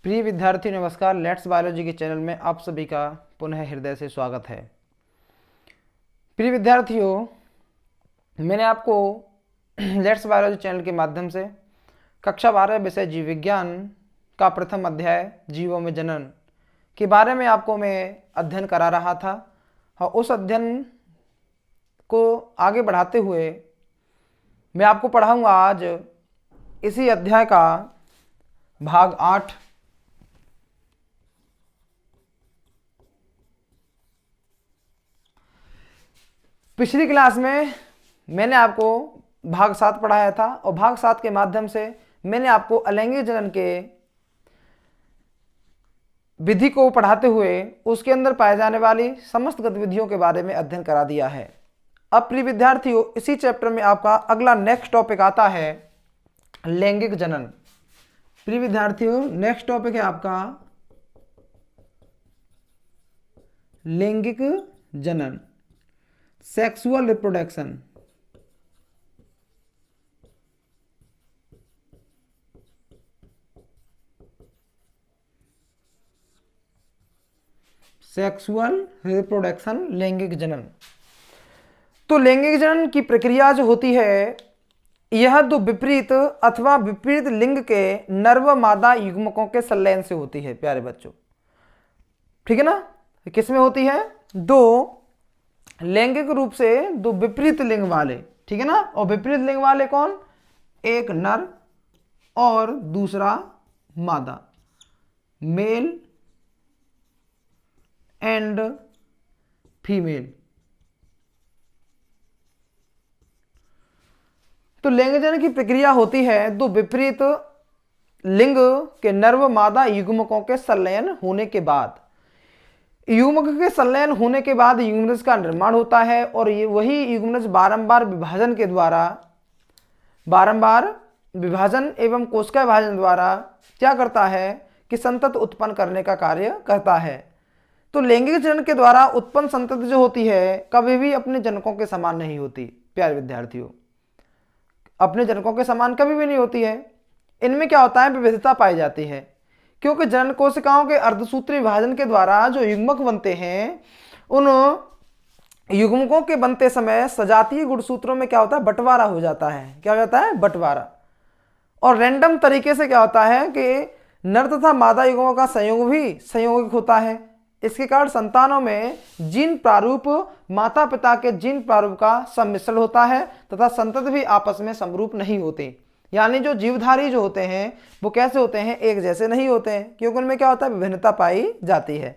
प्रिय विद्यार्थी नमस्कार। लेट्स बायोलॉजी के चैनल में आप सभी का पुनः हृदय से स्वागत है। प्रिय विद्यार्थियों, मैंने आपको लेट्स बायोलॉजी चैनल के माध्यम से कक्षा 12 विषय जीव विज्ञान का प्रथम अध्याय जीवों में जनन के बारे में आपको मैं अध्ययन करा रहा था और उस अध्ययन को आगे बढ़ाते हुए मैं आपको पढ़ाऊंगा आज इसी अध्याय का भाग 8। पिछली क्लास में मैंने आपको भाग 7 पढ़ाया था और भाग 7 के माध्यम से मैंने आपको अलैंगिक जनन के विधि को पढ़ाते हुए उसके अंदर पाए जाने वाली समस्त गतिविधियों के बारे में अध्ययन करा दिया है। अब प्रिय विद्यार्थियों, इसी चैप्टर में आपका अगला नेक्स्ट टॉपिक आता है लैंगिक जनन। प्रिय विद्यार्थियों, नेक्स्ट टॉपिक है आपका लैंगिक जनन, सेक्सुअल रिप्रोडक्शन। सेक्सुअल रिप्रोडक्शन, लैंगिक जनन। तो लैंगिक जनन की प्रक्रिया जो होती है यह दो विपरीत अथवा विपरीत लिंग के नर व मादा युग्मकों के संलयन से होती है। प्यारे बच्चों, ठीक है ना। किसमें होती है? दो लैंगिक रूप से दो विपरीत लिंग वाले, ठीक है ना। और विपरीत लिंग वाले कौन? एक नर और दूसरा मादा, मेल एंड फीमेल। तो लैंगिक जनन की प्रक्रिया होती है दो विपरीत लिंग के नर व मादा युग्मकों के संलयन होने के बाद। युग्मक के संलयन होने के बाद युग्मनज का निर्माण होता है और ये वही युग्मनज बारंबार विभाजन एवं कोशिका विभाजन द्वारा क्या करता है कि संतति उत्पन्न करने का कार्य करता है। तो लैंगिक जनन के द्वारा उत्पन्न संतति जो होती है कभी भी अपने जनकों के समान नहीं होती। प्यारे विद्यार्थियों, अपने जनकों के समान कभी भी नहीं होती है। इनमें क्या होता है? विविधता पाई जाती है, क्योंकि जनन कोशिकाओं के अर्धसूत्री विभाजन के द्वारा जो युग्मक बनते हैं उन युग्मकों के बनते समय सजातीय गुणसूत्रों में क्या होता है? बंटवारा हो जाता है। क्या हो जाता है? बंटवारा। और रैंडम तरीके से क्या होता है कि नर तथा मादा युग्मकों का संयोग भी संयोगिक होता है। इसके कारण संतानों में जीन प्रारूप माता पिता के जीन प्रारूप का सम्मिश्रण होता है तथा संतति भी आपस में समरूप नहीं होते। यानी जो जीवधारी जो होते हैं वो कैसे होते हैं? एक जैसे नहीं होते हैं, क्योंकि उनमें क्या होता है? विभिन्नता पाई जाती है,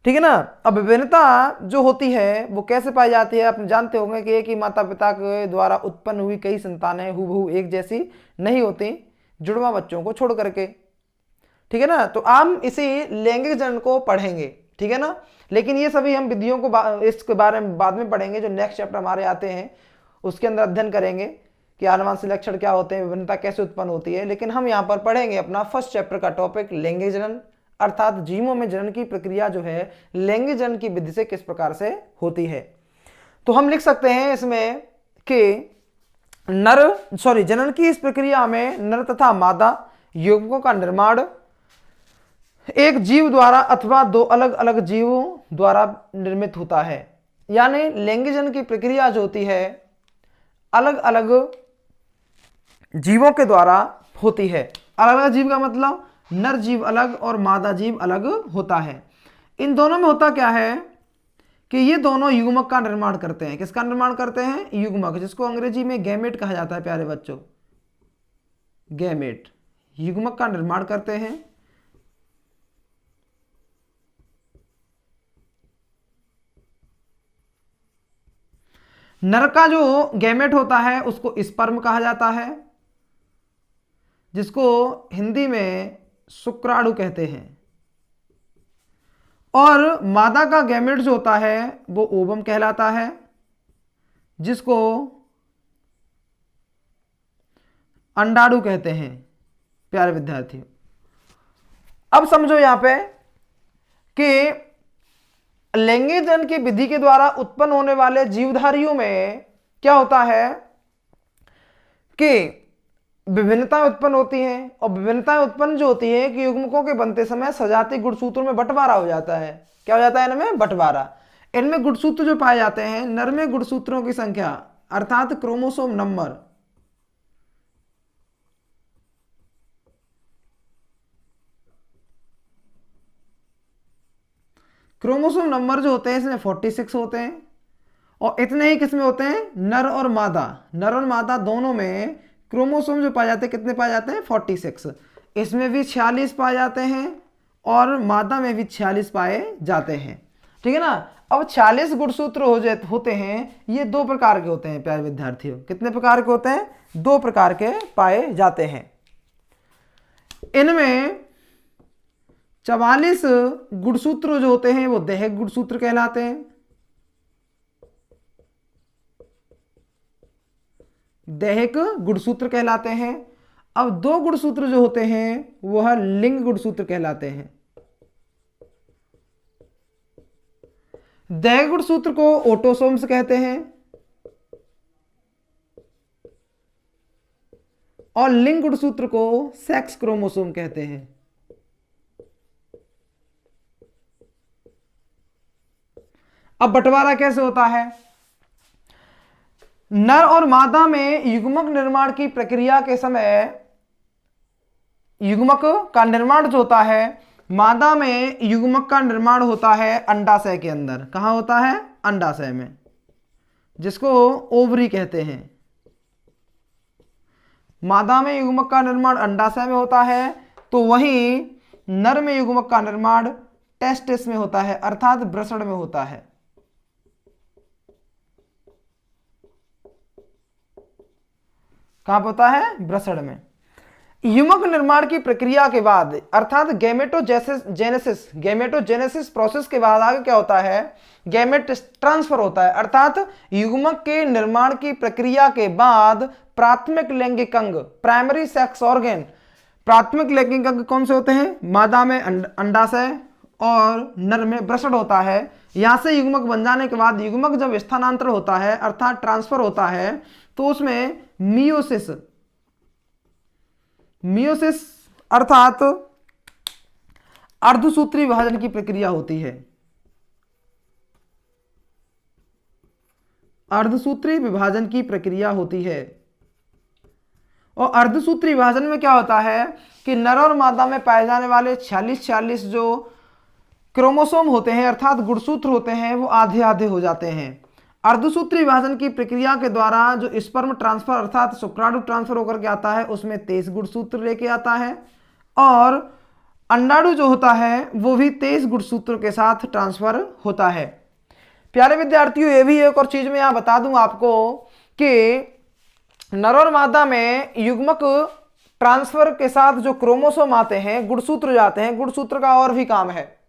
ठीक है ना। अब विभिन्नता जो होती है वो कैसे पाई जाती है? आप जानते होंगे कि एक ही माता पिता के द्वारा उत्पन्न हुई कई संतानें हूबहू एक जैसी नहीं होती, जुड़वा बच्चों को छोड़ करके, ठीक है ना। तो हम इसी लैंगिक जनन को पढ़ेंगे, ठीक है ना। लेकिन ये सभी हम विधियों को इसके बारे में बाद में पढ़ेंगे। जो नेक्स्ट चैप्टर हमारे आते हैं उसके अंदर अध्ययन करेंगे कि आनुवंशिक लक्षण क्या होते हैं, विभिन्नता कैसे उत्पन्न होती है। लेकिन हम यहाँ पर पढ़ेंगे अपना फर्स्ट चैप्टर का टॉपिक लैंगिक जनन, अर्थात जीवों में जनन की प्रक्रिया जो है लैंगिक जनन की विधि से किस प्रकार से होती है। तो हम लिख सकते हैं इसमें कि जनन की इस प्रक्रिया में नर तथा मादा युग्मकों का निर्माण एक जीव द्वारा अथवा दो अलग अलग जीवों द्वारा निर्मित होता है। यानी लैंगिक जनन की प्रक्रिया जो होती है अलग अलग जीवों के द्वारा होती है। अलग अलग जीव का मतलब नर जीव अलग और मादा जीव अलग होता है। इन दोनों में होता क्या है कि ये दोनों युग्मक का निर्माण करते हैं। किसका निर्माण करते हैं? युग्मक, जिसको अंग्रेजी में गैमेट कहा जाता है। प्यारे बच्चों, गैमेट युग्मक का निर्माण करते हैं। नर का जो गैमेट होता है उसको स्पर्म कहा जाता है, जिसको हिंदी में शुक्राणु कहते हैं। और मादा का गैमेट जो होता है वो ओवम कहलाता है, जिसको अंडाणु कहते हैं। प्यारे विद्यार्थियों, अब समझो यहां पे कि लैंगिक जनन की विधि के द्वारा उत्पन्न होने वाले जीवधारियों में क्या होता है कि विभिन्नताएं उत्पन्न होती हैं, और विभिन्नताएं उत्पन्न जो होती है कि युग्मकों के बनते समय सजातीय गुणसूत्रों में बंटवारा हो जाता है। क्या हो जाता है इनमें? बंटवारा। इनमें गुणसूत्र जो पाए जाते हैं, नर में गुणसूत्रों की संख्या अर्थात क्रोमोसोम नंबर, क्रोमोसोम नंबर जो होते हैं इसमें 46 होते हैं। और इतने ही किसमें होते हैं? नर और मादा, नर और मादा दोनों में क्रोमोसोम जो पाए जाते हैं कितने पाए जाते हैं? 46। इसमें भी 46 पाए जाते हैं और मादा में भी 46 पाए जाते हैं। ठीक है ना। अब 46 गुणसूत्र होते हैं, ये दो प्रकार के होते हैं प्यारे विद्यार्थियों। कितने प्रकार के होते हैं? दो प्रकार के पाए जाते हैं। इनमें 44 गुणसूत्र जो होते हैं वो दैहिक गुणसूत्र कहलाते हैं। दैहिक गुणसूत्र कहलाते हैं। अब दो गुणसूत्र जो होते हैं वह लिंग गुणसूत्र कहलाते हैं। दैहिक गुणसूत्र को ऑटोसोम्स कहते हैं और लिंग गुणसूत्र को सेक्स क्रोमोसोम कहते हैं। अब बंटवारा कैसे होता है? नर और मादा में युग्मक निर्माण की प्रक्रिया के समय युग्मक का निर्माण जो होता है, मादा में युग्मक का निर्माण होता है अंडाशय के अंदर। कहां होता है? अंडाशय में, जिसको ओवरी कहते हैं। मादा में युग्मक का निर्माण अंडाशय में होता है, तो वहीं नर में युग्मक का निर्माण टेस्टिस में होता है, अर्थात वृषण में होता है। कहां होता है? वृषण में। युग्मक निर्माण की प्रक्रिया के बाद अर्थात गैमेटोजेनेसिस प्रोसेस के बाद आगे क्या होता है? गैमेट ट्रांसफर होता है, अर्थात युग्मक के निर्माण की प्रक्रिया के बाद प्राथमिक लैंगिक अंग, प्राइमरी सेक्स ऑर्गन, प्राथमिक लैंगिक अंग कौन से होते हैं? मादा में अंडाशय और नर में वृषण होता है। यहां से युग्मक बन जाने के बाद युग्मक जब स्थानांतरण होता है अर्थात ट्रांसफर होता है, तो उसमें मियोसिस अर्थात अर्धसूत्री विभाजन की प्रक्रिया होती है। अर्धसूत्री विभाजन की प्रक्रिया होती है। और अर्धसूत्री विभाजन में क्या होता है कि नर और मादा में पाए जाने वाले 46 जो क्रोमोसोम होते हैं अर्थात गुणसूत्र होते हैं वो आधे आधे हो जाते हैं। अर्धसूत्री विभाजन की प्रक्रिया के द्वारा जो स्पर्म ट्रांसफर अर्थात शुक्राणु ट्रांसफर होकर के आता है उसमें 23 गुणसूत्र लेके आता है, और अंडाणु जो होता है वो भी 23 गुणसूत्रों के साथ ट्रांसफर होता है। प्यारे विद्यार्थियों, ये भी एक और चीज मैं यहां बता दूं आपको कि नर और मादा में युग्मक ट्रांसफर के साथ जो क्रोमोसोम आते हैं, गुणसूत्र जाते हैं, गुणसूत्र का और भी काम है।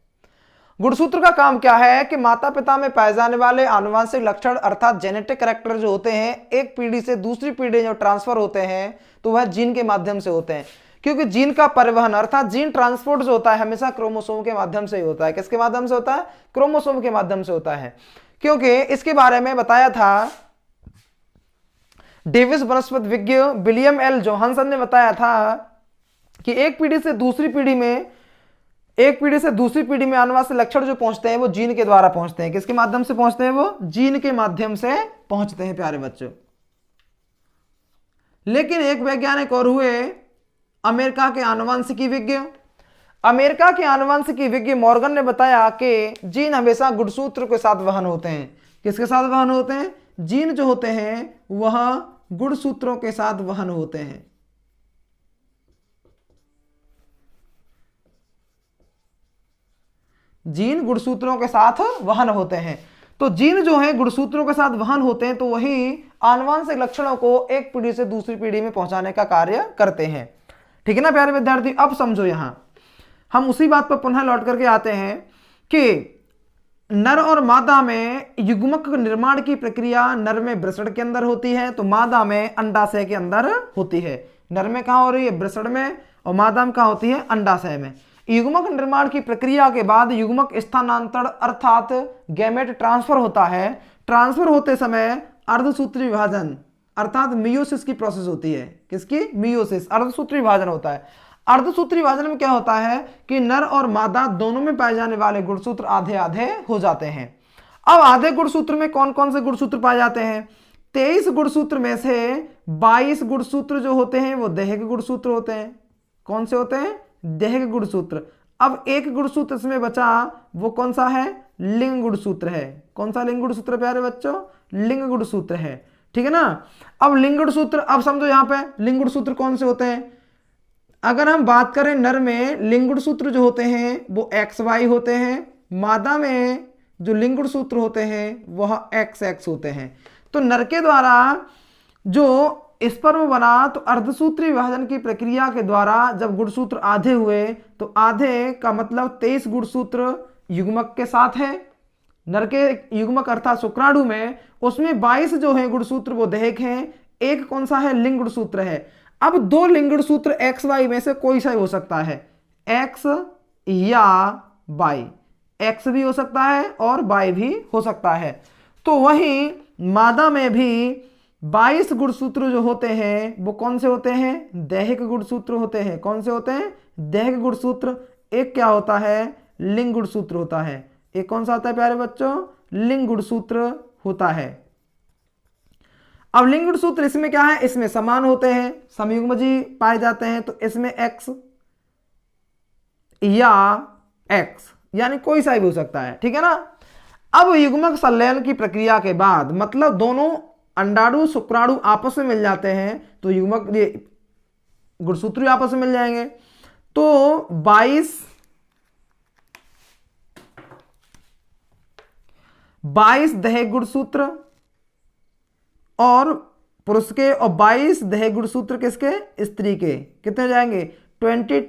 गुणसूत्र का काम क्या है कि माता पिता में पाए जाने वाले आनुवंशिक लक्षण अर्थात जेनेटिक कैरेक्टर जो होते हैं, एक पीढ़ी से दूसरी पीढ़ी जो ट्रांसफर होते हैं तो वह जीन के माध्यम से होते हैं। क्योंकि जीन का परिवहन अर्थात जीन ट्रांसपोर्ट जो होता है हमेशा क्रोमोसोम के माध्यम से ही होता है। किसके माध्यम से होता है? क्रोमोसोम के माध्यम से होता है। क्योंकि इसके बारे में बताया था डेविस वनस्पति विज्ञ विलियम एल जोहानसन ने बताया था कि एक पीढ़ी से दूसरी पीढ़ी में आनुवंशिक लक्षण जो पहुंचते हैं वो जीन के द्वारा पहुंचते हैं। किसके माध्यम से पहुंचते हैं? वो जीन के माध्यम से पहुंचते हैं प्यारे बच्चों। लेकिन एक वैज्ञानिक और हुए अमेरिका के आनुवंशिकी विज्ञ मॉर्गन ने बताया कि जीन हमेशा गुणसूत्र के साथ वहन होते हैं। किसके साथ वहन होते हैं? जीन जो होते हैं वह गुणसूत्रों के साथ वहन होते हैं। जीन गुणसूत्रों के साथ वहन होते हैं। तो जीन जो है गुणसूत्रों के साथ वहन होते हैं, तो वही आनुवंशिक लक्षणों को एक पीढ़ी से दूसरी पीढ़ी में पहुंचाने का कार्य करते हैं। ठीक है ना प्यारे विद्यार्थी। अब समझो, यहां हम उसी बात पर पुनः लौट करके आते हैं कि नर और मादा में युग्मक निर्माण की प्रक्रिया नर में वृषण के अंदर होती है, तो मादा में अंडाशय के अंदर होती है। नर में कहां हो रही है? वृषण में। और मादा में कहां होती है? अंडाशय में। युग्मक निर्माण की प्रक्रिया के बाद युग्मक स्थानांतरण अर्थात गैमेट ट्रांसफर होता है। ट्रांसफर होते समय अर्धसूत्री विभाजन अर्थात मियोसिस की प्रोसेस होती है। किसकी? मियोसिस, अर्धसूत्री विभाजन होता है। अर्धसूत्री विभाजन में क्या होता है कि नर और मादा दोनों में पाए जाने वाले गुणसूत्र आधे आधे हो जाते हैं। अब आधे गुणसूत्र में कौन कौन से गुणसूत्र पाए जाते हैं? 23 गुणसूत्र में से 22 गुणसूत्र जो होते हैं वो दैहिक गुणसूत्र होते हैं। कौन से होते हैं? दैहिक गुणसूत्र। अब एक गुणसूत्र इसमें बचा, वो कौन सा है? लिंग गुणसूत्र है। कौन सा लिंग गुणसूत्र प्यारे बच्चों? लिंग गुणसूत्र है, ठीक है ना। अब लिंग गुणसूत्र, अब समझो यहाँ पे लिंग गुणसूत्र कौन से होते हैं। अगर हम बात करें नर में लिंग गुणसूत्र जो होते हैं वो XY होते हैं, मादा में जो लिंग गुणसूत्र होते हैं वह XX होते हैं। तो नर के द्वारा जो स्पर्म बना तो अर्धसूत्री विभाजन की प्रक्रिया के द्वारा जब गुणसूत्र आधे हुए तो आधे का मतलब 23 गुणसूत्र युग्मक के साथ है। नर के युग्मक अर्थात शुक्राणु में उसमें 22 जो है गुणसूत्र वो दैहिक हैं, एक कौन सा है? लिंग गुणसूत्र है। अब दो लिंग गुणसूत्र XY में से कोई सा हो सकता है, X या Y। X भी हो सकता है और Y भी हो सकता है। तो वहीं मादा में भी 22 गुणसूत्र जो होते हैं वो कौन से होते हैं? दैहिक गुणसूत्र होते हैं। कौन से होते हैं? दैहिक गुणसूत्र। एक क्या होता है? लिंग गुणसूत्र होता है। एक कौन सा होता है प्यारे बच्चों? लिंग गुणसूत्र होता है। अब लिंग गुणसूत्र इसमें क्या है? इसमें समान होते हैं, समयुग्मजी पाए जाते हैं। तो इसमें X या X यानी कोई सा भी हो सकता है, ठीक है ना। अब युग्मक संलयन की प्रक्रिया के बाद मतलब दोनों अंडाणु शुक्राणु आपस में मिल जाते हैं तो युग्मक ये गुणसूत्र आपस में मिल जाएंगे। तो 22 दैहिक गुणसूत्र और पुरुष के और 22 दैहिक गुणसूत्र किसके? स्त्री के। कितने हो जाएंगे? 22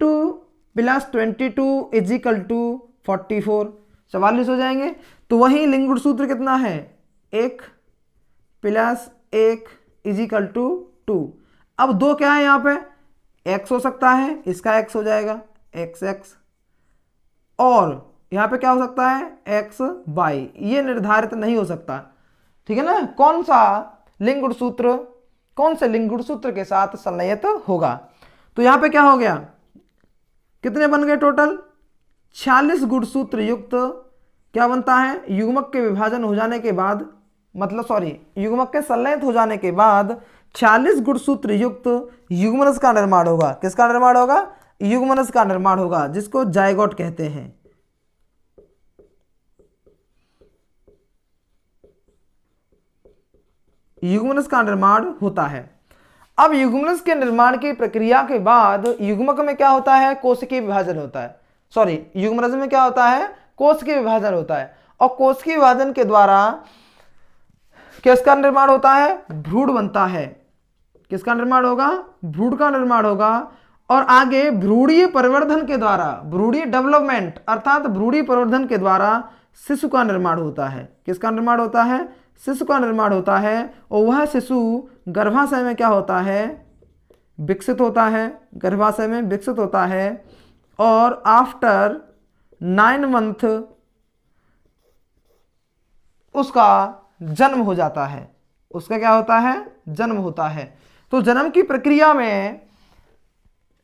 + 22 = 44, 44 हो जाएंगे। तो वही लिंग गुणसूत्र कितना है? 1 + 1 = 2। अब दो क्या है यहाँ पे? X हो सकता है, इसका X हो जाएगा XX, और यहाँ पे क्या हो सकता है? XY। ये निर्धारित नहीं हो सकता, ठीक है ना। कौन सा लिंग गुणसूत्र कौन से लिंग गुणसूत्र के साथ संलयित होगा? तो यहाँ पे क्या हो गया? कितने बन गए टोटल? 46 गुणसूत्र युक्त क्या बनता है? युग्मक के विभाजन हो जाने के बाद युग्मक के संलयित हो जाने के बाद 46 गुणसूत्र युक्त युग्मनज का निर्माण होगा। किसका निर्माण होगा? युग्मनज का निर्माण होगा, जिसको जायगोट कहते हैं। युग्मनज का निर्माण होता है। अब युग्मनज के निर्माण की प्रक्रिया के बाद युग्मक में क्या होता है? कोशिकीय विभाजन होता है। युग्मनज में क्या होता है? कोशिकीय विभाजन होता है। और कोशिकीय विभाजन के द्वारा किसका निर्माण होता है? भ्रूण बनता है। किसका निर्माण होगा? भ्रूण का निर्माण होगा। और आगे भ्रूणीय परिवर्धन के द्वारा, भ्रूणीय डेवलपमेंट अर्थात भ्रूणीय परिवर्धन के द्वारा शिशु का निर्माण होता है। किसका निर्माण होता है? शिशु का निर्माण होता है। और वह शिशु गर्भाशय में क्या होता है? विकसित होता है। गर्भाशय में विकसित होता है और आफ्टर 9 मंथ उसका जन्म हो जाता है। उसका क्या होता है? जन्म होता है। तो जन्म की प्रक्रिया में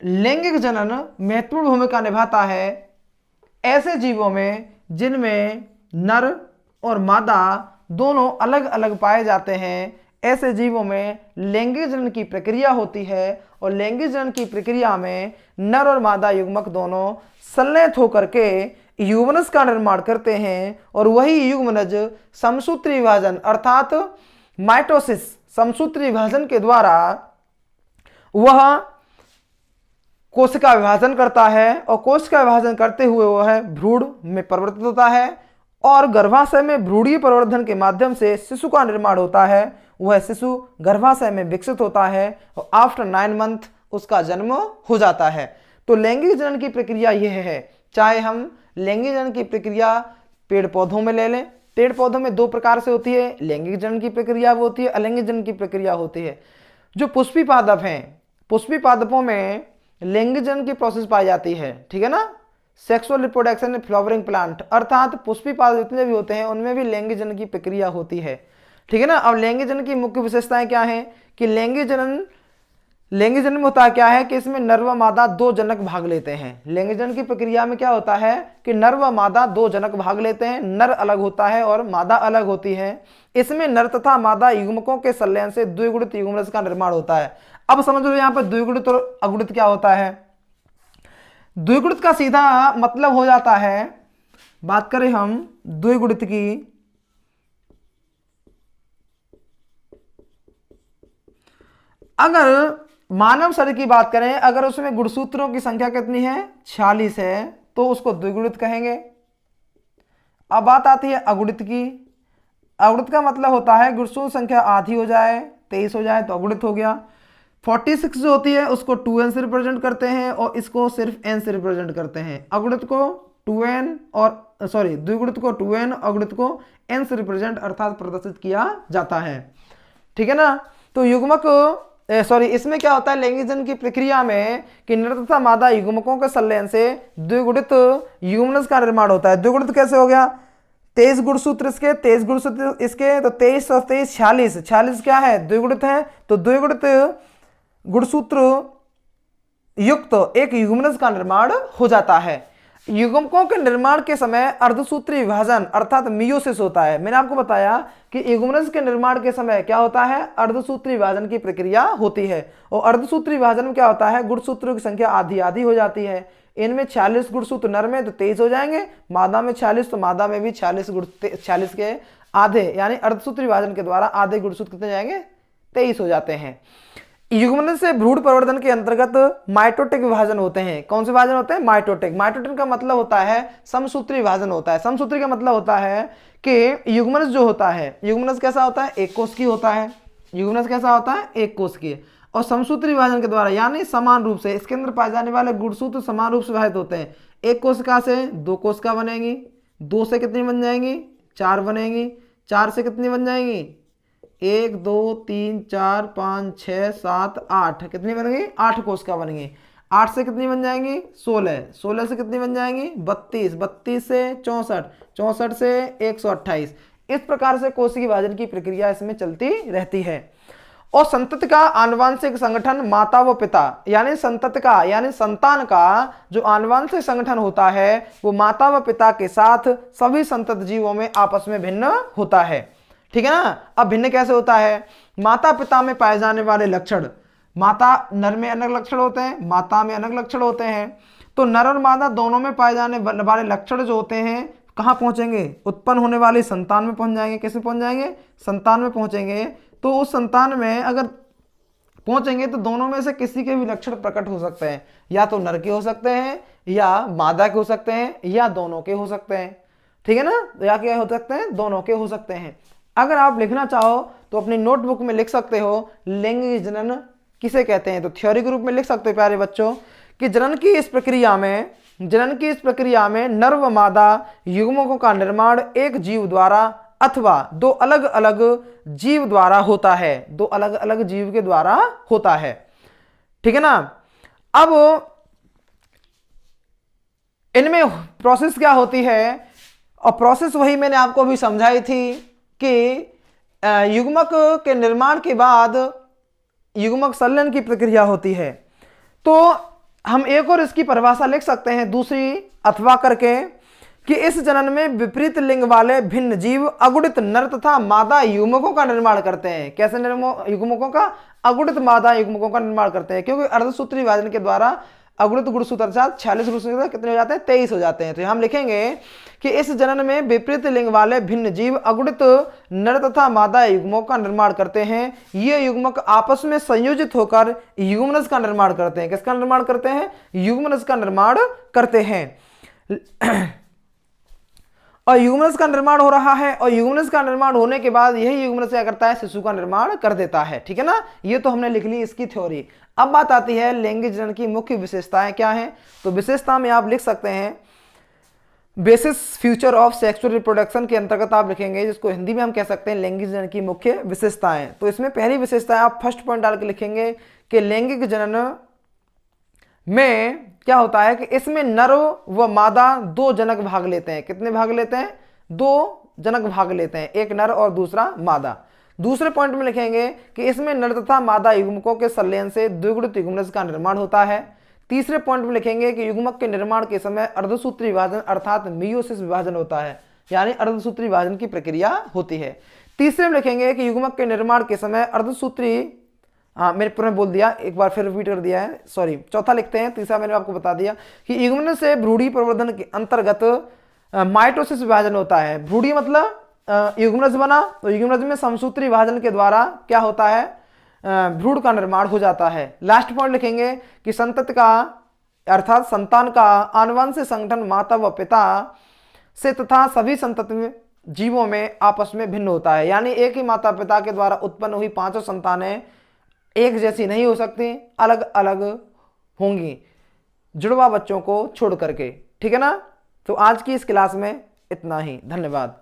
लैंगिक जनन महत्वपूर्ण भूमिका निभाता है ऐसे जीवों में जिनमें नर और मादा दोनों अलग अलग पाए जाते हैं। ऐसे जीवों में लैंगिक जनन की प्रक्रिया होती है और लैंगिक जनन की प्रक्रिया में नर और मादा युग्मक दोनों संलयित होकर के युग्मनज का निर्माण करते हैं। और वही युग्मनज समसूत्री विभाजन अर्थात माइटोसिस, समसूत्री विभाजन के द्वारा वह कोशिका विभाजन करता है और कोशिका विभाजन करते हुए वह भ्रूण में परिवर्तित होता है और गर्भाशय में भ्रूणीय परिवर्धन के माध्यम से शिशु का निर्माण होता है। वह शिशु गर्भाशय में विकसित होता है और आफ्टर 9 मंथ उसका जन्म हो जाता है। तो लैंगिक जनन की प्रक्रिया यह है। चाहे हम लैंगिक जनन की प्रक्रिया पेड़ पौधों में ले लें, पेड़ पौधों में 2 प्रकार से होती है। लैंगिक जनन की प्रक्रिया वो होती है, अलैंगिक जनन की प्रक्रिया होती है। जो पुष्पी पादप हैं, पुष्पी पादपों में लैंगिक जनन की प्रोसेस पाई जाती है, ठीक है ना। Sexual reproduction in flowering plant अर्थात पुष्पी पादप जितने भी होते हैं उनमें भी लैंगिक जनन की प्रक्रिया होती है, ठीक है ना। अब लैंगिक जनन की मुख्य विशेषताएं क्या हैं कि लैंगिक जनन लैंगिक जनन में होता क्या है कि इसमें नर व मादा दो जनक भाग लेते हैं। लैंगिक जनन की प्रक्रिया में क्या होता है कि नर व मादा दो जनक भाग लेते हैं, नर अलग होता है और मादा अलग होती है। इसमें नर तथा मादा युग्मकों के संलयन से द्विगुणित युग्मनज का निर्माण होता है। अब समझ लो यहाँ पर द्विगुणित और अगुणित क्या होता है। द्विगुणित का सीधा मतलब हो जाता है, बात करें हम द्विगुणित की, अगर मानव शरीर की बात करें, अगर उसमें गुणसूत्रों की संख्या कितनी है 46 है तो उसको द्विगुणित कहेंगे। अब बात आती है अगुणित की। अगुणित का मतलब होता है गुणसूत्र संख्या आधी हो जाए, 23 हो जाए तो अगुणित हो गया। 46 जो होती है उसको 2n से रिप्रेजेंट करते हैं और इसको सिर्फ n से रिप्रेजेंट करते हैं। अगुणित को 2n और द्विगुणित को 2n, अगुणित को n से रिप्रेजेंट अर्थात प्रदर्शित किया जाता है। ठीक है ना। तो युग्मक इसमें क्या होता है लैंगिक जनन की प्रक्रिया में कि नर तथा मादा युग्मकों के संलयन से द्विगुणित युग्मनज का निर्माण होता है। द्विगुणित कैसे हो गया, 23 गुणसूत्र इसके, 23 गुणसूत्र इसके, तो 23 और 23 46, 46 क्या है द्विगुणित है, तो द्विगुणित गुणसूत्र युक्त एक युग्मनज का निर्माण हो जाता है। युग्मकों के निर्माण के समय अर्धसूत्री विभाजन अर्थात मियोसिस होता है। मैंने आपको बताया कि युग्मनज के निर्माण के समय क्या होता है, अर्धसूत्री विभाजन की प्रक्रिया होती है। और अर्धसूत्री विभाजन में क्या होता है, गुणसूत्रों की संख्या आधी आधी हो जाती है। इनमें 40 गुणसूत्र नर में तो 23 हो जाएंगे, मादा में 40 तो मादा में भी 40 के आधे, यानी अर्धसूत्री विभाजन के द्वारा आधे गुणसूत्र कितने जाएंगे 23 हो जाते हैं। युग्मनज से भ्रूण प्रवर्धन के अंतर्गत माइटोटिक विभाजन होते हैं। कौन से विभाजन होते हैं, माइटोटिक। माइटोटिक का मतलब होता है समसूत्री विभाजन होता है। समसूत्री का मतलब होता है कि युग्मनज जो होता है, युग्मनज कैसा होता है, एक कोश की होता है। युग्मनज कैसा होता है, एक कोश की। और समसूत्री विभाजन के द्वारा यानी समान रूप से इसके अंदर पाए जाने वाले गुणसूत्र समान रूप से विभाजित होते हैं। एक कोशिका से दो कोशिका बनेगी, दो से कितनी बन जाएंगी, 4 बनेगी, 4 से कितनी बन जाएंगी, 1 2 3 4 5 6 7 8, कितनी बन गई 8 कोशिका बन गई। 8 से कितनी बन जाएंगी 16, 16 से कितनी बन जाएंगी 32, 32 से 64, 64 से 128। इस प्रकार से कोशिका विभाजन की प्रक्रिया इसमें चलती रहती है। और संतति का आनुवांशिक संगठन माता व पिता यानी संतति का यानी संतान का जो आनुवांशिक संगठन होता है वो माता व पिता के साथ सभी संतत जीवों में आपस में भिन्न होता है। ठीक है ना। अब भिन्न कैसे होता है, माता पिता में पाए जाने वाले लक्षण, माता नर में अलग लक्षण होते हैं, माता में अलग लक्षण होते हैं। तो नर और मादा दोनों में पाए जाने वाले लक्षण जो होते हैं कहाँ पहुंचेंगे, उत्पन्न होने वाली संतान में पहुंच जाएंगे। कैसे पहुंच जाएंगे, संतान में पहुंचेंगे। तो उस संतान में अगर पहुंचेंगे तो दोनों में से किसी के भी लक्षण प्रकट हो सकते हैं, या तो नर के हो सकते हैं या मादा के हो सकते हैं या दोनों के हो सकते हैं। ठीक है ना, या क्या हो सकते हैं, दोनों के हो सकते हैं। अगर आप लिखना चाहो तो अपनी नोटबुक में लिख सकते हो लैंगिक जनन किसे कहते हैं। तो थ्योरी के रूप में लिख सकते हो प्यारे बच्चों कि जनन की इस प्रक्रिया में नर व मादा युग्मकों का निर्माण एक जीव द्वारा अथवा दो अलग अलग जीव द्वारा होता है, दो अलग अलग जीव के द्वारा होता है। ठीक है ना। अब इनमें प्रोसेस क्या होती है, और प्रोसेस वही मैंने आपको अभी समझाई थी कि युग्मक के निर्माण के बाद युग्मक संलयन की प्रक्रिया होती है। तो हम एक और इसकी परिभाषा लिख सकते हैं दूसरी अथवा करके कि इस जनन में विपरीत लिंग वाले भिन्न जीव अगुणित नर तथा मादा युग्मकों का निर्माण करते हैं। कैसे युग्मकों का, अगुणित मादा युग्मकों का निर्माण करते हैं, क्योंकि अर्धसूत्री विभाजन के द्वारा अगुणित गुणसूत्र अर्थात 46 गुणसूत्र कितने हो जाते हैं 23 हो जाते हैं। तो हम लिखेंगे कि इस जनन में विपरीत लिंग वाले भिन्न जीव अगुणित नर तथा मादा युग्मकों का निर्माण करते हैं। ये युग्मक आपस में संयोजित होकर युग्मनज का निर्माण करते हैं। किसका निर्माण करते हैं, युग्मनज का निर्माण करते हैं। और युग्मनज का निर्माण हो रहा है, और युग्मनज का निर्माण होने के बाद यही युग्मनज क्या करता है, शिशु का निर्माण कर देता है। ठीक है ना, ये तो हमने लिख ली इसकी थ्योरी। अब बात आती है लैंगिक जनन की मुख्य विशेषताएं क्या हैं। तो विशेषता में आप लिख सकते हैं basis future of sexual reproduction के अंतर्गत आप लिखेंगे, जिसको हिंदी में हम कह सकते हैं लैंगिक जनन की मुख्य विशेषताएं। तो इसमें पहली विशेषता आप फर्स्ट पॉइंट डाल के लिखेंगे कि लैंगिक जनन में क्या होता है कि इसमें नर व मादा दो जनक भाग लेते हैं। कितने भाग लेते हैं, दो जनक भाग लेते हैं, एक नर और दूसरा मादा। दूसरे पॉइंट में लिखेंगे कि इसमें नर तथा मादा युग्मकों के संलयन से द्विगुणित युग्मनज का निर्माण होता है। तीसरे पॉइंट में लिखेंगे कि युग्मक के निर्माण के समय अर्धसूत्री विभाजन अर्थात मियोसिस विभाजन होता है, यानी अर्धसूत्री विभाजन की प्रक्रिया होती है। तीसरे में लिखेंगे कि युग्मक के निर्माण के समय अर्धसूत्री, मेरे पूरा बोल दिया, एक बार फिर रिपीट कर दिया है, सॉरी। चौथा लिखते हैं, तीसरा मैंने आपको बता दिया कि युग्मन से भ्रूणी प्रवर्धन के अंतर्गत माइटोसिस विभाजन होता है। भ्रूणी मतलब युग्मनज बना, तो युग्मनज में समसूत्री विभाजन के द्वारा क्या होता है, भ्रूण का निर्माण हो जाता है। लास्ट पॉइंट लिखेंगे कि संतति का अर्थात संतान का आनुवंशिक संगठन माता व पिता से तथा सभी संतति जीवों में आपस में भिन्न होता है, यानी एक ही माता पिता के द्वारा उत्पन्न हुई पांचों संतानें एक जैसी नहीं हो सकती, अलग अलग होंगी जुड़वा बच्चों को छोड़ करके। ठीक है ना। तो आज की इस क्लास में इतना ही, धन्यवाद।